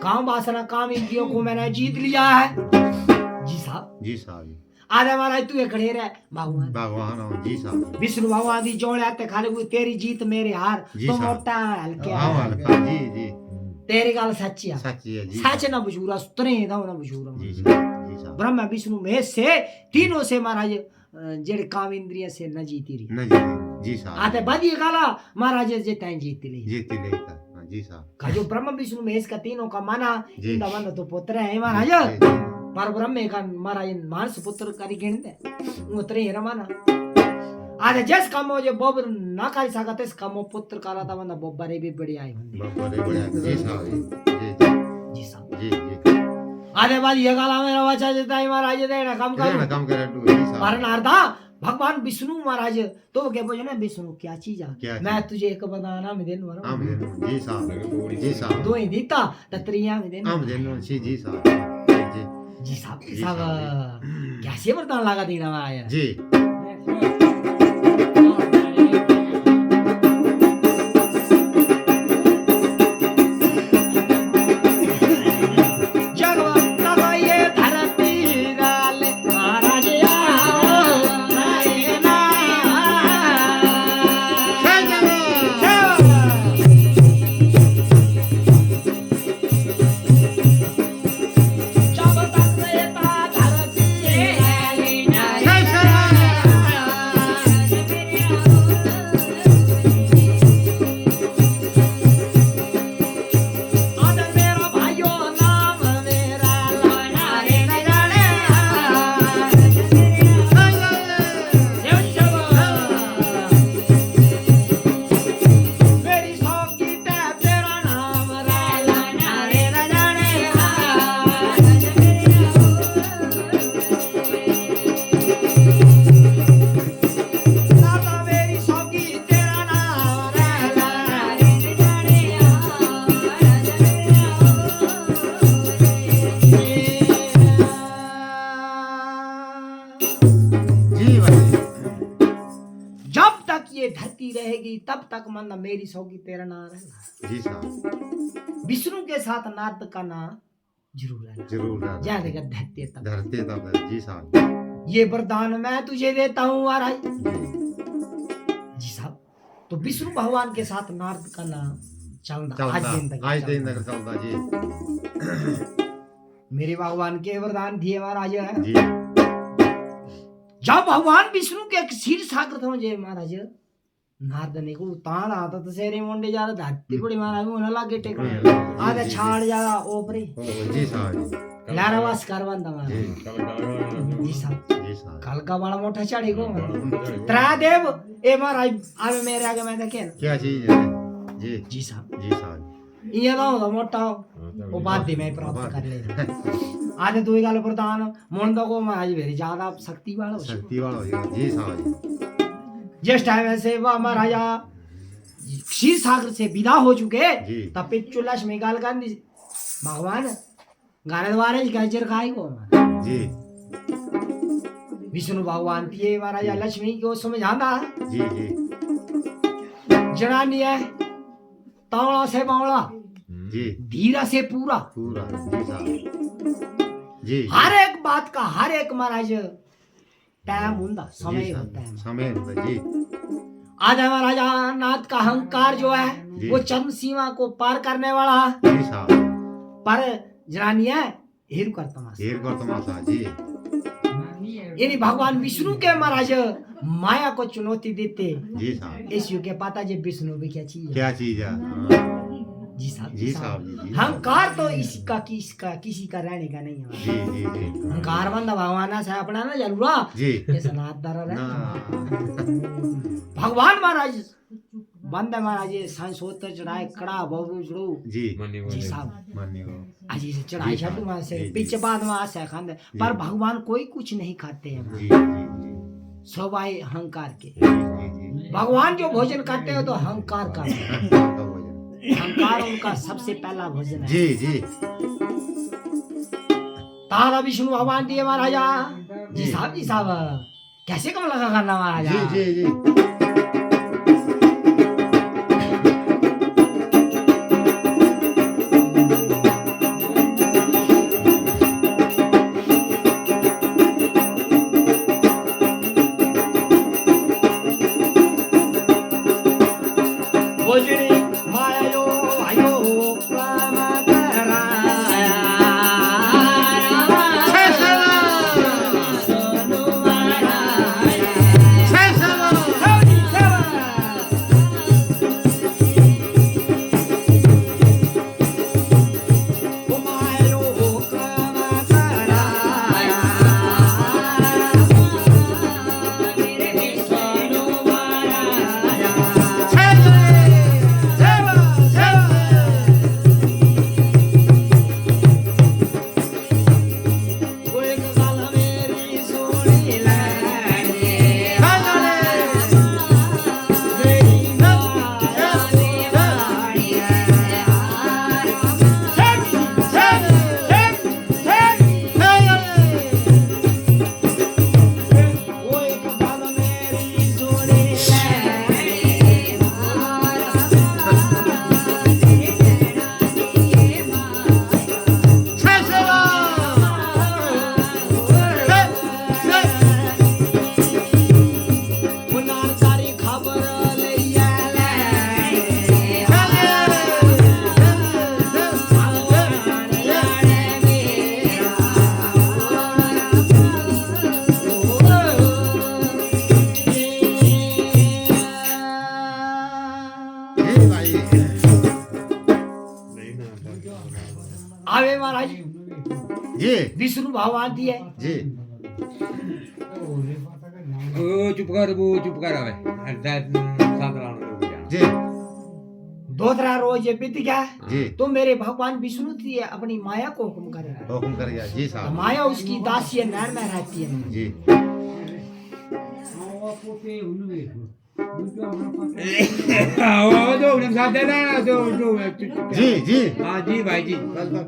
काम वासना काम इंद्रियों को मैंने जीत लिया है। जी साहब जी साहब आधे महाराज तू खड़े रह भगवान भगवान जी साहब विष्णु भगवान दी जोड़ आते खाली हुई तेरी जीत मेरे हार जी तो साहब। मोटा हल्के हाँ हार। हल्का जी जी तेरी गल सच्ची है सच्ची है जी सच ना बजूरा सुतरे ना बजूरा जी साहब जी साहब ब्रह्मा विष्णु महेश से तीनों से महाराज जेड़े काम इंद्रिय से न जीती रही न जी साहब आते बदी गाला महाराज जे तैं जीत ली जीती ले था जी साहब का जो ब्रह्म विष्णु महेश का तीनों का माना जी। इंदा मन तो पुत्र है महाराज जी, जी। पर ब्रह्म का महाराज मानस पुत्र करी गिनते उतरे ही रमाना आधे जस कामो जे बोब ना कर सकते इस कामो पुत्र काला था बंदा बोबरे भी बड़ी आई होंदी बड़े बड़े जी साहब जी जी साहब जी जी आधे बाद ये गाला मेरा बच्चा जेता है महाराज देना काम ना कर काम करे तू जी साहब पर नारदा भगवान विष्णु महाराज तो क्या बोझे ना विष्णु क्या चीज क्या है मैं तुझे एक बताना में देन वाला आम देनो जी साहब जी साहब दो ही दीता तत्रिया में देन आम देनो जी साहब जी जी साहब जी साहब साहब। कैसे वरदान लगा देना आया जी जगवंता को ये धरती डाले महाराज मेरी सौगी तेरा नाम नाता मेरी सौगी तेरा नाम जी भाई जब तक ये धरती रहेगी तब तक मन मेरी सौगी तेरा नाम रहेगा जी साहब विष्णु के साथ नाथ का नाम जरूर रहना जरूर रहना। जहाँ तक धरती तक धरते तब जी साहब ये वरदान मैं तुझे देता हूँ महाराज जी जी साहब तो विष्णु भगवान के साथ नारद का नाम चलता आज दिन तक आज दिन चलता। तक चलता जी मेरे भगवान के वरदान दिए महाराज जी जब भगवान विष्णु के क्षीर सागर थे जे महाराज नारद ने को तान आता तो सेरे मुंडे जा धरती बड़ी महाराज होने लगे टेक आधे छाड़ जा ऊपरी जी साहब लारावास करवान था महाराज जी साहब जी साहब कल का बड़ा मोटा चढ़ी को त्रा देव ए महाराज आवे मेरे आगे मैं देखे ना क्या चीज है जी जी साहब जी साहब ये ना हो मोटा हो वो बात भी मैं प्राप्त कर ले आधे दो गल प्रधान मुंडो को महाराज मेरी ज्यादा शक्ति वाला हो शक्ति वाला हो जाएगा जी साहब जिस टाइम ऐसे वह महाराजा क्षीर सागर से विदा हो चुके जी तब पिच्चू लक्ष्मी गाल गांधी भगवान गाने द्वारे गजर खाई को जी विष्णु भगवान पिए महाराजा लक्ष्मी को समझाता जी जी जनानी है तावड़ा से बावड़ा जी धीरा से पूरा पूरा जी साहब जी हर एक बात का हर एक महाराज टाइम होता समय जी होता साहब, है समय होता जी आधा महाराजा नाथ का अहंकार जो है जी। वो चरम सीमा को पार करने वाला है जी साहब पर जनानी है हीर कर तमाशा ढेर को तमाशा जी यानी भगवान विष्णु के महाराज माया को चुनौती देते जी साहब इस युग के पता जे विष्णु भी क्या चीज है क्या चीज है हाँ, जी साहब जी साहब जी जी अहंकार तो इसका किसी का रहने का नहीं है जी जी जी अहंकार बंदा भगवान से अपना ना जरूरा जी ये सनात दर है ना भगवान महाराज बंदे महाराज ये संसोतर चढ़ाए कड़ा बहु चढ़ो जी जी साहब मान्य हो आज से चढ़ाई जी, छटू वहां से जी, जी। पीछे बाद में आशा खाते पर भगवान कोई कुछ नहीं खाते हैं जी जी सवाई अहंकार के जी जी भगवान जो भोजन करते हो तो अहंकार का का भोजन अहंकार उनका सबसे पहला भोजन है जी जी तारा विष्णु भगवान दिए महाराजा जी साहब कैसे कम लगा करना महाराजा जी जी जी आवे महाराज जी विष्णु भगवान दिए जी चुप कर वो चुप कर હવે जी दूसरा रोज ये बीत गया जी तो मेरे भगवान विष्णु थी अपनी माया को हुक्म कर रहा हुक्म कर गया जी है साहब माया उसकी दासी नैन में रहती है जी वो दो ने साथ देना दो जी जी हां जी भाई जी बस बस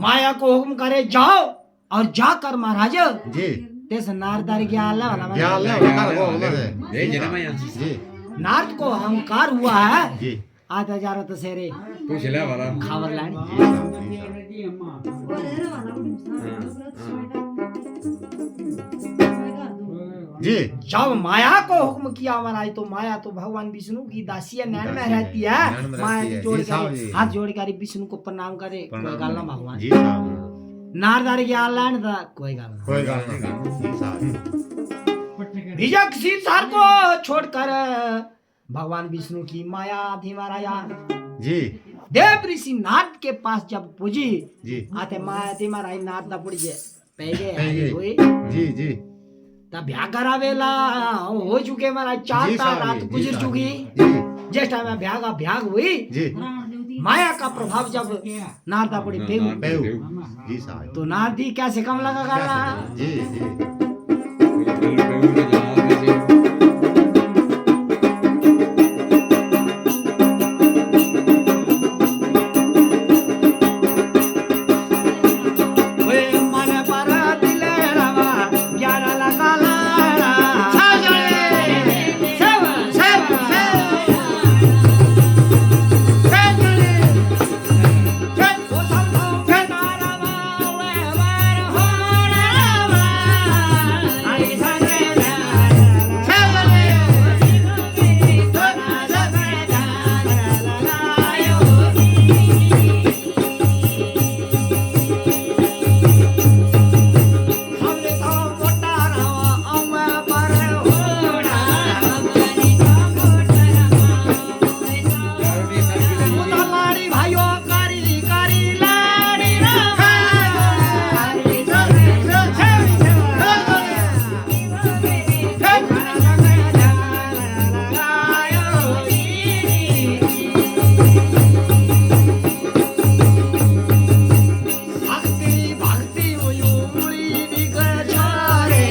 माया को हुक्म करे जाओ और जाकर महाराज जी तेस नारदारी के आला वाला क्या मतलब ले उतार वो उधर से ए जना मैं जी नारद को अहंकार हुआ है जी आता जा रहा तो सेरे पूछ ले वाला खबर लानी जी साहब जी साहब जी जब माया को हुक्म किया महाराज तो माया तो भगवान विष्णु की दासी है नैन में रहती है नैन में माया रहती है। जोड़ जी साहब कर जी। हाथ जोड़ कर विष्णु को प्रणाम करे कोई गाल ना भगवान जी साहब नारदारी के आला ने कोई गाल ना कोई गाल नहीं जी साहब विजय सीतार को छोड़कर भगवान विष्णु की माया थी महाराज जी देव ऋषि नारद के पास जब पूजी जी आते माया थी महाराज नारद दा पुड़ी पैगे पैगे। हुई जी जी तब ब्याह करावेला हो चुके महाराज चार जी साहब रात जी, गुजर साहब चुकी जी जिस टाइम में ब्याह का ब्याह हुई जी माया का प्रभाव जब नारदा पड़ी पेगु बेहू जी साहब तो नारदी कैसे कम लगा करना जी जी ओए मन पर दिल रवा ज्ञान लगा लाड़ा सेव सेव लाड़ी भाइयों कारी कारी लाड़ी भक्ति भक्ति मुड़ी निकल छोरे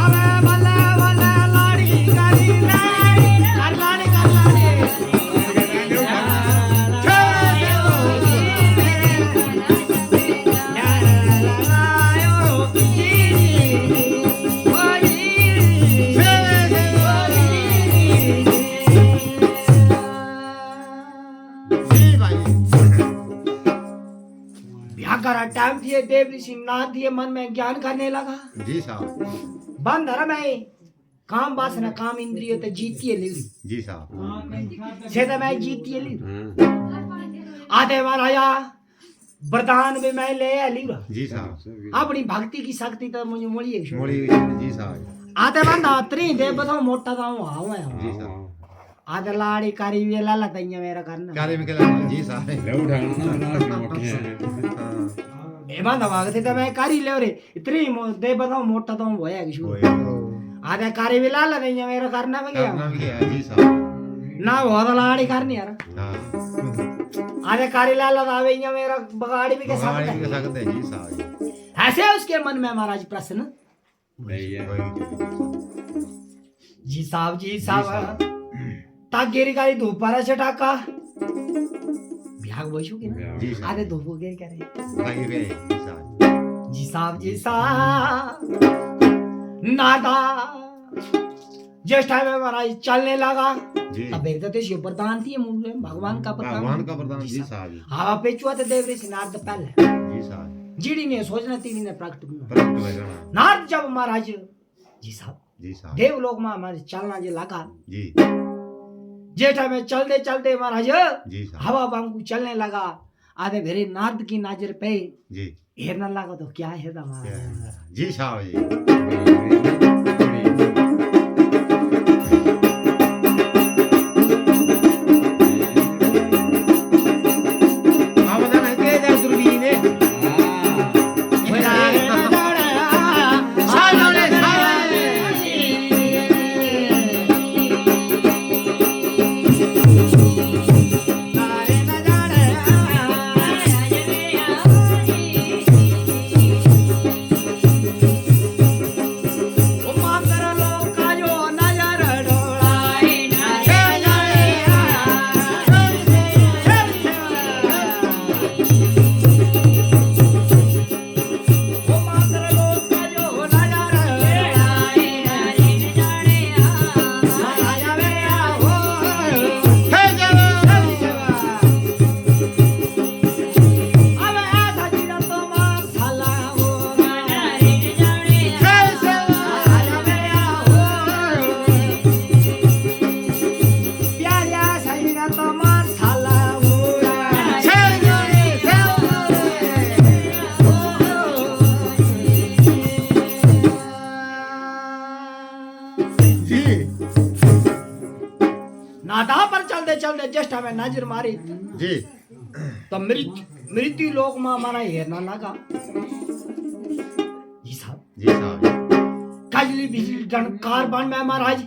अबे बल्ले बल्ले लाड़ी कारी लाड़ी कर लाड़ी जी भाई ब्याह करा टाइम दिए देव ऋषि नाथ दिए मन में ज्ञान करने लगा जी साहब बंद धर्म है काम वासना काम इंद्रिय तो जीती है ली जी साहब से तो मैं जीती है ली आधे महाराजा वरदान भी मैं ले ली जी साहब अपनी भक्ति की शक्ति तो मुझे मोड़ी है मोड़ी जी साहब आधे बंद आतरी दे बताओ मोटा था हूँ हाँ मैं जी साहब आधे लाड़ी कारी वे लाला तैया मेरा करना कार्य में क्या जी साहब ले उठाना ना मोटी है हाँ ए बंद भागते तो मैं कारी ले रे इतनी दे बताओ मोटा तो वो है किशोर कोई आधे कारी वे लाला तैया मेरा करना में करना गया भी क्या जी साहब ना वो तो लाड़ी करनी यार हाँ आधे कारी लाला तो आवे यहाँ मेरा बगाड़ी भी के साथ बगाड़ी भी है। कर सकते हैं जी साहब ऐसे उसके मन में महाराज प्रश्न नहीं है जी साहब तागिरी गाड़ी दोपहर से टाका ब्याह बसू की ना जी साहब आधे धूप गिर करे लगी हुई है, जी साहब जी साहब नादा जिस टाइम में महाराज चलने लगा जी तब एक तो ये वरदान थी मुंह में भगवान का भगवान वरदान का वरदान जी साहब हवा पे चुआ थे देव ऋषि नारद पहले जी साहब जीडी ने सोचना तीन ने प्रकट हुआ प्रकट हुए गणा नारद जब महाराज जी साहब जी साहब देवलोक में हमारे चलना जे लगा जी जेठा में चलते चलते महाराज जी साहब हवा वांगू चलने लगा आधे भेरे नाद की नाजर पे जी हेरना लागो तो क्या है क्या हमारा है? जी साहब जी अब ना है के जा दूरबीन है नादा पर चलते चलते जस्ट हमें नजर मारी जी तो मृत्यु लोक में हमारा हेरना लगा जी साहब जी साहब जी कजली बिजली डंकार बन में महाराज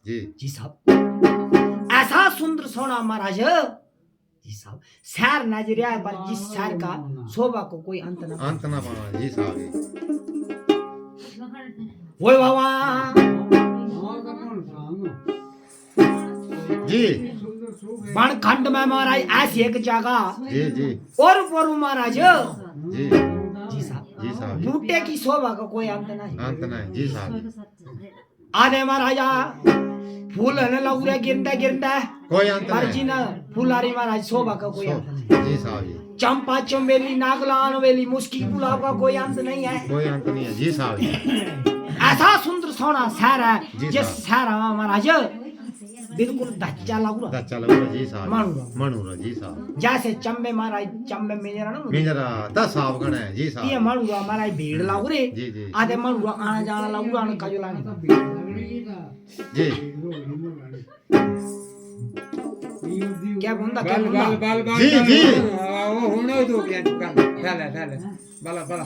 जी जी साहब ऐसा सुंदर सोना महाराज जी साहब शहर नजर आए पर जिस शहर का शोभा को कोई अंत न अंत ना पाना जी साहब वो भगवान जी बन खंड में महाराज ऐसी एक जगह जी जी और पर महाराज जी जी साहब जी साहब जी बूटे की शोभा का कोई अंत नहीं अंत नहीं जी साहब जी आधे महाराजा फूल हने लगुरे गिरते गिरते कोई अंत मर्जी नहीं ना फुलारी महाराज शोभा का कोई अंत नहीं जी साहब जी चंपा चमेली नागलान वेली मुस्की गुलाब का कोई अंत नहीं है कोई अंत नहीं है जी साहब जी ऐसा सुंदर सोना शहर है जी जिस साहब। शहर में महाराज बिल्कुल धच्चा लगुरा अच्छा लगो जी साहब मणुरा। मणुरा जी साहब जैसे चंबे महाराज चंबे मेजरा ना मिंजरा 10 साहब गणे जी ये साहब मणुरा महाराज भीड़ लगुरे जी जी आधे मणुरा आना जाना लगुरा आना कजुलानी जी क्या बुंदा क्या बल बुंदा बल बल बल जी, जी। वो होने दो क्या कर, चले चले बला बला